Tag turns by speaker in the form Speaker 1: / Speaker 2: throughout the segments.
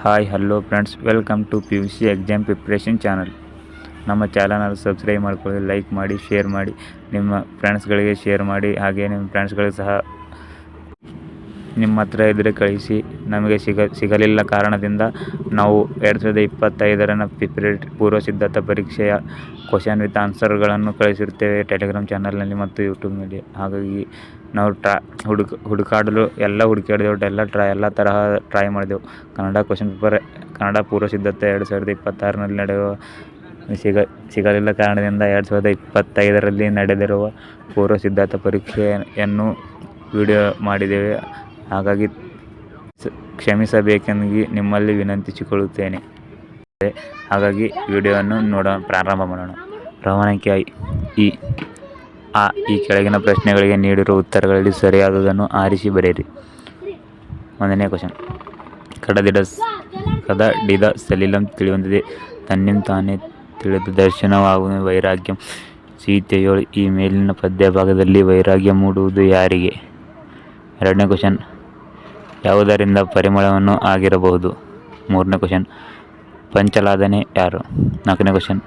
Speaker 1: Hi hello friends, welcome to PUC exam preparation channel. ನಮ್ಮ channel subscribe ಮಾಡ್ಕೊಳ್ಳಿ, like ಮಾಡಿ, share ಮಾಡಿ, ನಿಮ್ಮ ಫ್ರೆಂಡ್ಸ್ಗಳಿಗೆ ಶೇರ್ ಮಾಡಿ. ಹಾಗೆ ನಿಮ್ಮ ಫ್ರೆಂಡ್ಸ್ಗಳಿಗೆ ಸಹ ನಿಮ್ಮ ಹತ್ರ ಇದ್ದರೆ ಕಳಿಸಿ. ನಮಗೆ ಸಿಗಲಿಲ್ಲ ಕಾರಣದಿಂದ ನಾವು 2025 ಪೂರ್ವ ಸಿದ್ಧತಾ ಪರೀಕ್ಷೆಯ ಕ್ವಶನ್ ವಿತ್ ಆನ್ಸರ್ಗಳನ್ನು ಕಳಿಸಿರುತ್ತೇವೆ ಟೆಲಿಗ್ರಾಮ್ ಚಾನಲ್ನಲ್ಲಿ ಮತ್ತು ಯೂಟ್ಯೂಬ್ನಲ್ಲಿ. ಹಾಗಾಗಿ ನಾವು ಹುಡುಕಾಡಿದೆವು, ಎಲ್ಲ ತರಹ ಟ್ರೈ ಮಾಡಿದೆವು. ಕನ್ನಡ ಕ್ವಶನ್ ಪೇಪರ್, ಕನ್ನಡ ಪೂರ್ವ ಸಿದ್ಧತೆ 2026ರಲ್ಲಿ ನಡೆಯುವ ಸಿಗಲಿಲ್ಲ ಕಾರಣದಿಂದ 2025ರಲ್ಲಿ ನಡೆದಿರುವ ಪೂರ್ವ ಸಿದ್ಧತಾ ಪರೀಕ್ಷೆಯನ್ನು ವಿಡಿಯೋ ಮಾಡಿದ್ದೇವೆ. ಹಾಗಾಗಿ ಕ್ಷಮಿಸಬೇಕೆಂದು ನಿಮ್ಮಲ್ಲಿ ವಿನಂತಿಸಿಕೊಳ್ಳುತ್ತೇನೆ. ಹಾಗಾಗಿ ವಿಡಿಯೋವನ್ನು ಪ್ರಾರಂಭ ಮಾಡೋಣ. ರವಾನಕ್ಕೆ ಈ ಕೆಳಗಿನ ಪ್ರಶ್ನೆಗಳಿಗೆ ನೀಡಿರುವ ಉತ್ತರಗಳಲ್ಲಿ ಸರಿಯಾದದನ್ನು ಆರಿಸಿ ಬರೆಯಿರಿ. 1ನೇ ಕ್ವಶನ್. ಕದಡಿದ ಸಲಿಲಂ ತಿಳಿಯೊಂದಿದೆ ತನ್ನಿಂ ತಾನೇ ತಿಳಿದ ದರ್ಶನವಾಗುವ ವೈರಾಗ್ಯಂ ಸೀತೆಯೋಳ್. ಈ ಮೇಲಿನ ಪದ್ಯ ಭಾಗದಲ್ಲಿ ವೈರಾಗ್ಯ ಮೂಡುವುದು ಯಾರಿಗೆ? 2ನೇ ಕ್ವಶನ್. ಯಾವುದರಿಂದ ಪರಿಮಳವನ್ನು ಆಗಿರಬಹುದು? 3ನೇ ಕ್ವಶನ್. ಪಂಚಲಾದನೆ ಯಾರು? 4ನೇ ಕ್ವಶನ್.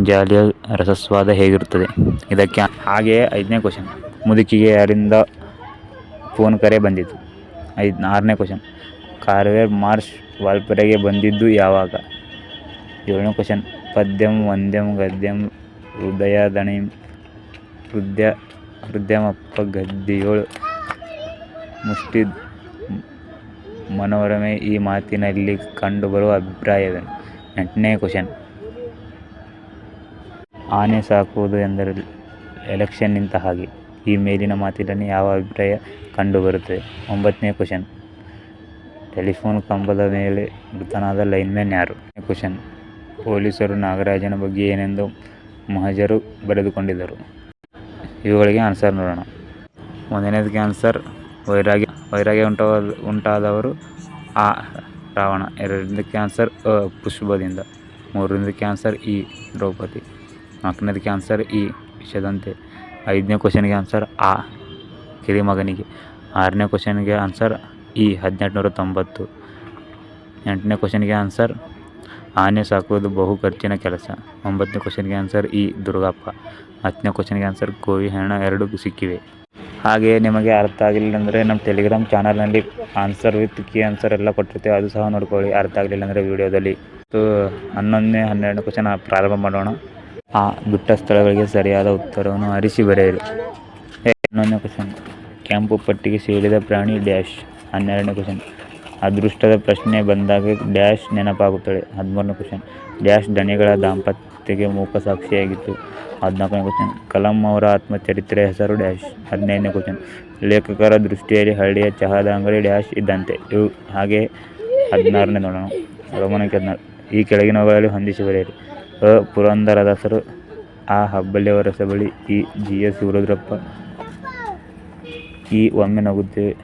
Speaker 1: ಜಾಲಿಯ ರಸಸ್ವಾದ ಹೇಗಿರುತ್ತದೆ? ಇದಕ್ಕೆ ಹಾಗೆಯೇ 5ನೇ ಕ್ವಶನ್. ಮುದುಕಿಗೆ ಯಾರಿಂದ ಫೋನ್ ಕರೆ ಬಂದಿತು? 6ನೇ ಕ್ವಶನ್. ಕಾರ್ವೇರ್ ಮಾರ್ಷ್ ವಾಲ್ಪಾರೆಗೆ ಬಂದಿದ್ದು ಯಾವಾಗ? 7ನೇ ಕ್ವಶನ್. ಪದ್ಯಂ ವಂದ್ಯಂ ಗದ್ಯಂ ಹೃದಯದಣಿಂ ಹೃದಯಮಪ್ಪ ಗದ್ದಿಯೋಳ್ ಮುಷ್ಟಿ ಮನೋರಮೆ. ಈ ಮಾತಿನಲ್ಲಿ ಕಂಡುಬರುವ ಅಭಿಪ್ರಾಯವೇನು? 8ನೇ ಕ್ವಶನ್. ಆನೆ ಸಾಕುವುದು ಎಂದರೆ ಎಲೆಕ್ಷನ್ ನಿಂತ ಹಾಗೆ. ಈ ಮೇಲಿನ ಮಾತಿನಲ್ಲಿ ಯಾವ ಅಭಿಪ್ರಾಯ ಕಂಡುಬರುತ್ತದೆ? 9ನೇ ಕ್ವಶನ್. ಟೆಲಿಫೋನ್ ಕಂಬದ ಮೇಲೆ ಮೃತನಾದ ಲೈನ್ಮ್ಯಾನ್ ಯಾರು? 10ನೇ ಕ್ವಶನ್. ಪೊಲೀಸರು ನಾಗರಾಜನ ಬಗ್ಗೆ ಏನೆಂದು ಮಹಜರು ಬರೆದುಕೊಂಡಿದ್ದರು? ಇವುಗಳಿಗೆ ಆನ್ಸರ್ ನೋಡೋಣ. 1ನೇದಕ್ಕೆ ಆನ್ಸರ್ ವೈರಾಗ್ಯ ಉಂಟಾದವರು ಆ. ರಾವಣ. 2ನೇದಕ್ಕೆ ಆನ್ಸರ್ ಅ. ಪುಷ್ಪದಿಂದ. 3ನೇದಕ್ಕೆ ಆನ್ಸರ್ ಇ. ದ್ರೌಪದಿ. 4ನೇದಕ್ಕೆ ಆನ್ಸರ್ ಇ. ವಿಷದಂತೆ. 5ನೇ ಕ್ವಶನ್ಗೆ ಆನ್ಸರ್ ಆ. ಕಿರಿಮಗನಿಗೆ. 6ನೇ ಕ್ವಶನ್ಗೆ ಆನ್ಸರ್ ಇ. 1890. 8ನೇ ಕ್ವಶನ್ಗೆ ಆನ್ಸರ್ ಆನೆ ಸಾಕುವುದು ಬಹು ಖರ್ಚಿನ ಕೆಲಸ. 9ನೇ ಕ್ವಶನ್ಗೆ ಆನ್ಸರ್ ಇ. ದುರ್ಗಪ್ಪ. 10ನೇ ಕ್ವಶನ್ಗೆ ಆನ್ಸರ್ ಕೋವಿ ಹೆಣ. 2 ಸಿಕ್ಕಿವೆ. ಹಾಗೆಯೇ ನಿಮಗೆ ಅರ್ಥ ಆಗಲಿಲ್ಲ ಅಂದರೆ ನಮ್ಮ ಟೆಲಿಗ್ರಾಮ್ ಚಾನಲ್ನಲ್ಲಿ ಆನ್ಸರ್ ವಿತ್ ಕೀ ಆನ್ಸರ್ ಎಲ್ಲ ಕೊಟ್ಟಿರ್ತೇವೆ, ಅದು ಸಹ ನೋಡ್ಕೊಳ್ಳಿ. ಅರ್ಥ ಆಗಲಿಲ್ಲ ಅಂದರೆ ವಿಡಿಯೋದಲ್ಲಿ. 11ನೇ 12ನೇ ಕ್ವಶನ್ ಪ್ರಾರಂಭ ಮಾಡೋಣ. ಆ. ಬಿಟ್ಟ ಸ್ಥಳಗಳಿಗೆ ಸರಿಯಾದ ಉತ್ತರವನ್ನು ಆರಿಸಿ ಬರೆಯಿರಿ. 11ನೇ ಕ್ವಶನ್. ಕೆಂಪು ಪಟ್ಟಿಗೆ ಸೇರಿದ ಪ್ರಾಣಿ ಡ್ಯಾಶ್. 12ನೇ ಕ್ವಶನ್. ಅದೃಷ್ಟದ ಪ್ರಶ್ನೆ ಬಂದಾಗ ಡ್ಯಾಶ್ ನೆನಪಾಗುತ್ತದೆ. 13ನೇ ಕ್ವಶನ್. ಡ್ಯಾಶ್ ದಣಿಗಳ ದಾಂಪತ್ಯಕ್ಕೆ ಮೂಕ ಸಾಕ್ಷಿಯಾಗಿತ್ತು. 14ನೇ ಕ್ವಶನ್. ಕಲಾಂ ಅವರ ಆತ್ಮಚರಿತ್ರೆಯ ಹೆಸರು ಡ್ಯಾಶ್. 15ನೇ ಕ್ವಶನ್. ಲೇಖಕರ ದೃಷ್ಟಿಯಲ್ಲಿ ಹಳ್ಳಿಯ ಚಹಾದ ಅಂಗಡಿ ಡ್ಯಾಶ್ ಇದ್ದಂತೆ. ಇವು ಹಾಗೆಯೇ 16ನೇ ನೋಡೋಣ. ರೋಮನಕ್ಕೆ 16. ಈ ಕೆಳಗಿನವುಗಳಲ್ಲಿ ಹೊಂದಿಸಿ ಬರೆಯಿರಿ. ಅ. ಪುರಂದರದಾಸರು. ಆ. ಹಬ್ಬಳ್ಳಿಯವರ ರಸಬಳಿ. ಇ. G. S. ಶಿವರುದ್ರಪ್ಪ. ಈ. ಒಮ್ಮೆ ನಗುತ್ತೇವೆ.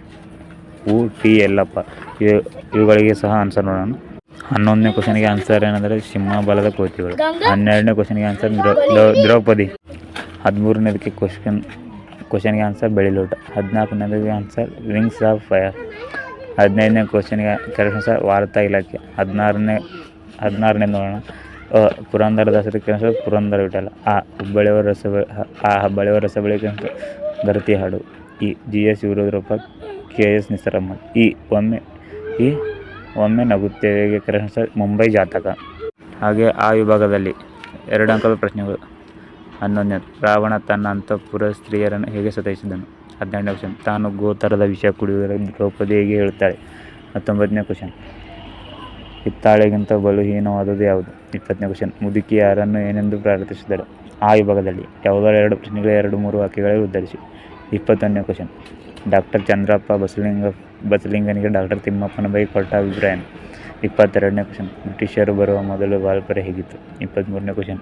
Speaker 1: ಉ. ಟಿ. ಯಲ್ಲಪ್ಪ. ಇವುಗಳಿಗೆ ಸಹ ಆನ್ಸರ್ ನೋಡೋಣ. 11ನೇ ಕ್ವಶನ್ಗೆ ಆನ್ಸರ್ ಏನೆಂದರೆ ಸಿಂಹಬಲದ ಕೋತಿಗಳು. 12ನೇ ಕ್ವಶನ್ಗೆ ಆನ್ಸರ್ ದ್ರೌಪದಿ. 13ನೇದಕ್ಕೆ ಕ್ವಶನ್ಗೆ ಆನ್ಸರ್ ಬೆಳಿಲೋಟ. 14ನೇದಕ್ಕೆ ಆನ್ಸರ್ ವಿಂಗ್ಸ್ ಆಫ್ ಫೈರ್. 15ನೇ ಕ್ವಶನ್ಗೆ ಆನ್ಸರ್ ವಾರ್ತಾ ಇಲಾಖೆ. 16ನೇ ನೋಡೋಣ. ಅ. ಪುರಂದರದಾಸರಿಗೆ ಆನ್ಸರ್ ಪುರಂದರ ವಿಠಲ. ಆ. ಹಬ್ಬಳ್ಳಿಯವರ ರಸಬಳಿಗೆ ಆನ್ಸರ್ ಗರತಿ ಹಾಡು. ಇ. G. S. Shivarudrappa. K. S. Nisar Ahmed. ಈ. ಒಮ್ಮೆ ನಗುತ್ತೇವೆಗೆ ಆನ್ಸರ್ ಮುಂಬೈ ಜಾತಕ. ಹಾಗೆ ಆ ವಿಭಾಗದಲ್ಲಿ 2 ಅಂಕದ ಪ್ರಶ್ನೆಗಳು. 11ನೇದು. ರಾವಣ ತನ್ನ ಅಂತಃಪುರ ಸ್ತ್ರೀಯರನ್ನು ಹೇಗೆ ಸತಾಯಿಸಿದನು? 18ನೇ ಕ್ವಶನ್. ತಾನು ಗೋತರದ ವಿಷ ಕುಡಿಯುವುದರಲ್ಲಿ ದ್ರೌಪದಿ ಹೇಗೆ ಹೇಳುತ್ತಾಳೆ? 19ನೇ ಕ್ವಶನ್. ಹಿತ್ತಾಳೆಗಿಂತ ಬಲು ಹೀನವಾದುದು ಯಾವುದು? 20ನೇ ಕ್ವಶನ್. ಮುದುಕಿ ಯಾರನ್ನು ಏನೆಂದು ಪ್ರಾರ್ಥಿಸಿದಳು? ಆ ವಿಭಾಗದಲ್ಲಿ ಯಾವುದಾದರೂ 2 ಪ್ರಶ್ನೆಗಳಿಗೆ 2-3 ವಾಕ್ಯಗಳಲ್ಲಿ ಉತ್ತರಿಸಿ. 21ನೇ ಕ್ವಶನ್. ಡಾಕ್ಟರ್ ಚಂದ್ರಪ್ಪ ಬಸಲಿಂಗನಿಗೆ ಡಾಕ್ಟರ್ ತಿಮ್ಮಪ್ಪನ ಬಗ್ಗೆ ಕೊಟ್ಟ ಅಭಿಪ್ರಾಯವೇನು? 22ನೇ ಕ್ವಶನ್. ಬ್ರಿಟಿಷರು ಬರುವ ಮೊದಲು ವಾಲ್ಪಾರೆ ಹೇಗಿತ್ತು? 23ನೇ ಕ್ವಶನ್.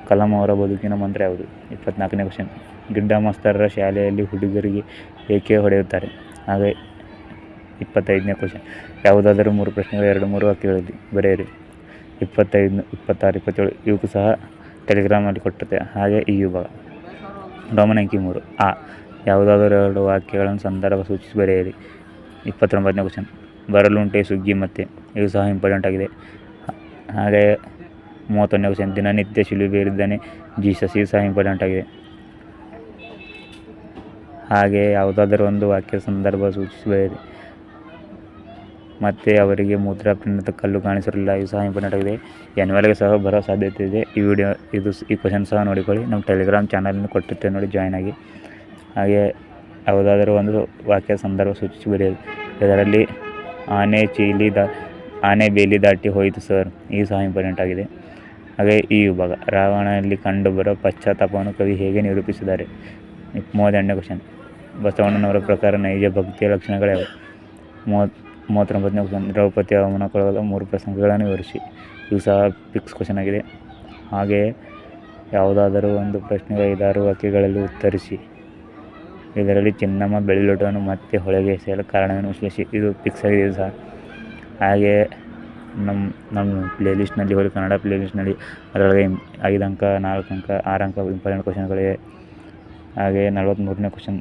Speaker 1: ಕಲಾಂ ಅವರ ಬದುಕಿನ ಮಂತ್ರ ಯಾವುದು? 24ನೇ ಕ್ವಶನ್. ಗಿಡ್ಡ ಮಾಸ್ತರರ ಶಾಲೆಯಲ್ಲಿ ಹುಡುಗರಿಗೆ ಏಕೆ ಹೊಡೆಯುತ್ತಾರೆ? ಹಾಗೆ 25ನೇ ಕ್ವಶನ್. ಯಾವುದಾದರೂ 3 ಪ್ರಶ್ನೆಗಳು 2-3 ವಾಕ್ಯಗಳಲ್ಲಿ ಬರೆಯಿರಿ. 25, 26, 27 ಇವಕ್ಕೂ ಸಹ ಟೆಲಿಗ್ರಾಮಲ್ಲಿ ಕೊಟ್ಟಿರ್ತೇವೆ. ಹಾಗೆ ಈ ವಿಭಾಗ. ರೋಮನ್ ಅಂಕಿ 3. ಆ. ಯಾವುದಾದರೂ 2 ವಾಕ್ಯಗಳನ್ನು ಸಂದರ್ಭ ಸೂಚಿಸಿ ಬರೆಯಿರಿ. 29ನೇ ಕ್ವಶನ್. ಬರಲುಂಟೆ ಸುಗ್ಗಿ ಮತ್ತೆ, ಇದು ಸಹ ಇಂಪಾರ್ಟೆಂಟ್ ಆಗಿದೆ. ಹಾಗೆ 31ನೇ ಕ್ವಶನ್, ದಿನನಿತ್ಯ ಶಿಲುಬೆಯಲ್ಲಿದ್ದಾನೆ ಜೀಸಸ್, ಇದು ಸಹ ಇಂಪಾರ್ಟೆಂಟ್ ಆಗಿದೆ. ಹಾಗೆ ಯಾವುದಾದರೂ ಒಂದು ವಾಕ್ಯ ಸಂದರ್ಭ ಸೂಚಿಸಬೇಡಿ. ಮತ್ತು ಅವರಿಗೆ ಮೂತ್ರಪಿಂಡದ ಕಲ್ಲು ಕಾಣಿಸಿರಲಿಲ್ಲ, ಇದು ಸಹ ಇಂಪಾರ್ಟೆಂಟ್ ಆಗಿದೆ. ಎನ್ಯುವಲ್ಗೆ ಸಹ ಬರೋ ಸಾಧ್ಯತೆ ಇದೆ. ಈ ಕ್ವಶನ್ ಸಹ ನೋಡಿಕೊಳ್ಳಿ. ನಮ್ಮ ಟೆಲಿಗ್ರಾಮ್ ಚಾನಲನ್ನು ಕೊಟ್ಟಿರ್ತೇವೆ ನೋಡಿ, ಜಾಯ್ನ್ ಆಗಿ. ಹಾಗೆ ಯಾವುದಾದರೂ ಒಂದು ವಾಕ್ಯ ಸಂದರ್ಭ ಸೂಚಿಸಬೇಡಿ. ಇದರಲ್ಲಿ ಆನೆ ಬೇಲಿ ದಾಟಿ ಹೋಯಿತು ಸರ್, ಇದು ಸಹ ಇಂಪಾರ್ಟೆಂಟ್ ಆಗಿದೆ. ಹಾಗೆ ಈ ವಿಭಾಗ, ರಾವಣನಲ್ಲಿ ಕಂಡುಬರೋ ಪಶ್ಚಾತ್ತಾಪವನ್ನು ಕವಿ ಹೇಗೆ ನಿರೂಪಿಸಿದ್ದಾರೆ. 38ನೇ ಕ್ವಶನ್, ಬಸವಣ್ಣನವರ ಪ್ರಕಾರ ನೈಜ ಭಕ್ತಿಯ ಲಕ್ಷಣಗಳ್ಯಾವು. 39ನೇ ಕ್ವಶನ್, ದ್ರೌಪದಿ ಅವಮಾನಕ್ಕೊಳಗಾದ 3 ಪ್ರಸಂಗಗಳನ್ನು ವಿವರಿಸಿ, ಇದು ಸಹ ಫಿಕ್ಸ್ ಕ್ವಶನ್ ಆಗಿದೆ. ಹಾಗೆಯೇ ಯಾವುದಾದರೂ ಒಂದು ಪ್ರಶ್ನೆಗೆ 5-6 ವಾಕ್ಯಗಳಲ್ಲಿ ಉತ್ತರಿಸಿ. ಇದರಲ್ಲಿ ಚಿನ್ನಮ್ಮ ಬೆಳ್ಳಿಲೋಟವನ್ನು ಮತ್ತೆ ಹೊಳೆಗೆ ಎಸೆಯಲು ಕಾರಣವನ್ನು ವಿಶ್ಲೇಷಿಸಿ, ಇದು ಫಿಕ್ಸ್ ಆಗಿದೆ ಇದು ಸಹ. ಹಾಗೆಯೇ ನಮ್ಮ ಪ್ಲೇಲಿಸ್ಟ್ನಲ್ಲಿ ಹೋಗಿ, ಕನ್ನಡ ಪ್ಲೇಲಿಸ್ಟ್ನಲ್ಲಿ ಅದರೊಳಗೆ 5 ಅಂಕ, 4 ಅಂಕ, 6 ಅಂಕ ಇಂಪಾರ್ಟೆಂಟ್ ಕ್ವಶನ್ಗಳಿವೆ. ಹಾಗೆ 43ನೇ ಕ್ವಶನ್,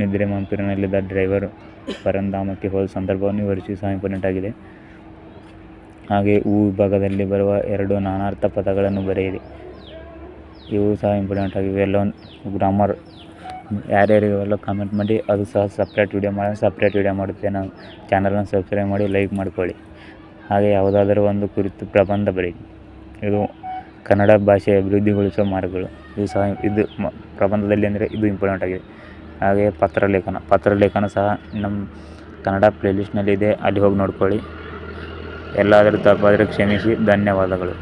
Speaker 1: ನಿದ್ರೆ ಮಂಪಿನಲ್ಲಿದ್ದ ಡ್ರೈವರ್ ಪರಂಧಾಮಕ್ಕೆ ಹೋದ ಸಂದರ್ಭವನ್ನು ವಿವರಿಸಿ, ಸಹ ಇಂಪಾರ್ಟೆಂಟ್ ಆಗಿದೆ. ಹಾಗೆ ವಿಭಾಗದಲ್ಲಿ ಬರುವ 2 ನಾನಾರ್ಥ ಪದಗಳನ್ನು ಬರೆಯಿರಿ, ಇವು ಸಹ ಇಂಪಾರ್ಟೆಂಟ್ ಆಗಿವೆ. ಎಲ್ಲವನ್ನು ಗ್ರಾಮರ್ ಯಾರ್ಯಾರಿಗೆಲ್ಲ ಕಾಮೆಂಟ್ ಮಾಡಿ, ಅದು ಸಹ ಸಪ್ರೇಟ್ ವಿಡಿಯೋ ಮಾಡುತ್ತೆ. ನಾವು ಚಾನಲನ್ನು ಸಬ್ಸ್ಕ್ರೈಬ್ ಮಾಡಿ, ಲೈಕ್ ಮಾಡಿಕೊಳ್ಳಿ. ಹಾಗೆ ಯಾವುದಾದರೂ ಒಂದು ಕುರಿತು ಪ್ರಬಂಧ ಬರೆಯಿರಿ, ಇದು ಕನ್ನಡ ಭಾಷೆ ಅಭಿವೃದ್ಧಿಗೊಳಿಸುವ ಮಾರ್ಗಗಳು, ಇದು ಪ್ರಬಂಧದಲ್ಲಿ ಅಂದರೆ ಇದು ಇಂಪಾರ್ಟೆಂಟ್ ಆಗಿದೆ. ಹಾಗೆ ಪತ್ರಲೇಖನ ಸಹ ನಮ್ಮ ಕನ್ನಡ ಪ್ಲೇಲಿಸ್ಟ್ನಲ್ಲಿದೆ, ಅಲ್ಲಿ ಹೋಗಿ ನೋಡ್ಕೊಳ್ಳಿ. ಎಲ್ಲಾದರೂ ತಪ್ಪಾದರೆ ಕ್ಷಮಿಸಿ. ಧನ್ಯವಾದಗಳು.